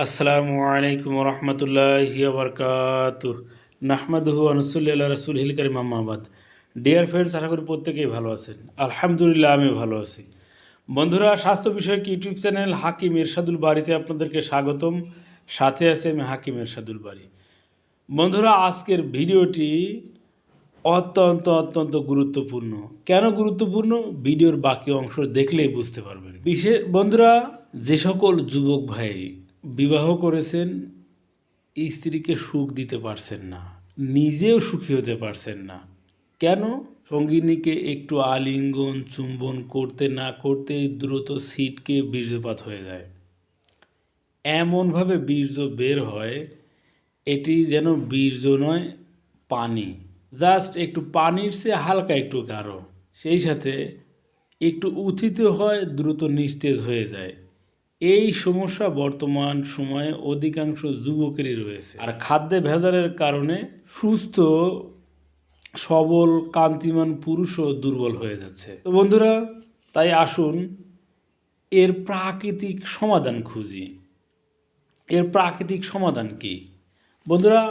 আসসালামু আলাইকুম রহমতুল্লাহি বারকাতুহ নাহমাদুহু ওয়া নুসাল্লি আলা রাসূলিল কারীম আম্মা বাদ। ডিয়ার ফ্রেন্ডস, আশা করি প্রত্যেকেই ভালো আছেন। আলহামদুলিল্লাহ, আমি ভালো আছি। বন্ধুরা, স্বাস্থ্য বিষয়ক ইউটিউব চ্যানেল হাকিম এরশাদুল বারীতে আপনাদেরকে স্বাগতম। সাথে আছে আমি হাকিম এরশাদুল বারী। বন্ধুরা, আজকের ভিডিওটি অত্যন্ত গুরুত্বপূর্ণ। কেন গুরুত্বপূর্ণ? ভিডিওর বাকি অংশ দেখলেই বুঝতে পারবেন। বিশেষ বন্ধুরা, যে সকল যুবক ভাই বিবাহ করেছেন, স্ত্রীকে সুখ দিতে পারছেন না, নিজেও সুখী হতে পারছেন না, কেন? সঙ্গিনীকে একটু আলিঙ্গন চুম্বন করতে না করতেই দ্রুত ছিটকে বীর্যপাত হয়ে যায়। এমনভাবে বীর্য বের হয়, এটি যেন বীর্য নয়, পানি। জাস্ট একটু পানির চেয়ে হালকা একটু গাঢ়, সেই সাথে একটু উত্থিত হয়, দ্রুত নিস্তেজ হয়ে যায়। এই সমস্যা বর্তমান সময়ে অধিকাংশ যুবকেরই রয়েছে। আর খাদ্যে ভেজালের কারণে সুস্থ সবল কান্তিমান পুরুষও দুর্বল হয়ে যাচ্ছে। তো বন্ধুরা, তাই আসুন এর প্রাকৃতিক সমাধান খুঁজি। এর প্রাকৃতিক সমাধান কি? বন্ধুরা,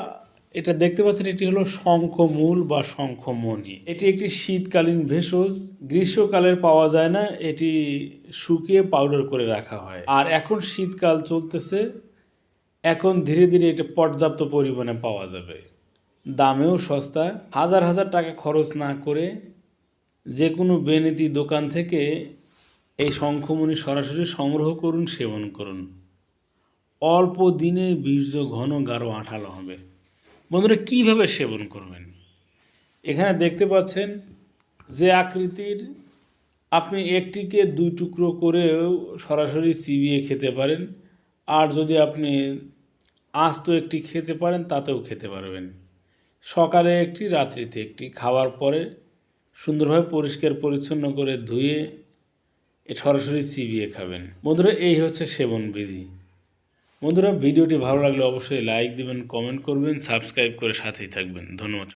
এটা দেখতে পাচ্ছেন, এটি হলো শঙ্খমূল বা শঙ্খমণি। এটি একটি শীতকালীন ভেষজ, গ্রীষ্মকালে পাওয়া যায় না, এটি শুকিয়ে পাউডার করে রাখা হয়। আর এখন শীতকাল চলতেছে, এখন ধীরে ধীরে এটা পর্যাপ্ত পরিমাণে পাওয়া যাবে, দামেও সস্তা। হাজার হাজার টাকা খরচ না করে যে কোনো বেনেতি দোকান থেকে এই শঙ্খমণি সরাসরি সংগ্রহ করুন, সেবন করুন। অল্প দিনে বীর্য ঘন গাঢ় আঠালো হবে। বন্ধুরা, কীভাবে সেবন করবেন? এখানে দেখতে পাচ্ছেন যে আকৃতির, আপনি একটিকে 2 টুকরো করেও সরাসরি চিবিয়ে খেতে পারেন। আর যদি আপনি আস্ত একটি খেতে পারেন, তাতেও খেতে পারবেন। সকালে একটি, রাত্রিতে একটি, খাওয়ার পরে সুন্দরভাবে পরিষ্কার পরিচ্ছন্ন করে ধুয়ে সরাসরি চিবিয়ে খাবেন। বন্ধুরা, এই হচ্ছে সেবন বিধি। বন্ধুরা, ভিডিওটি ভালো লাগলে অবশ্যই লাইক দিবেন, কমেন্ট করবেন, সাবস্ক্রাইব করে সাথেই থাকবেন। ধন্যবাদ।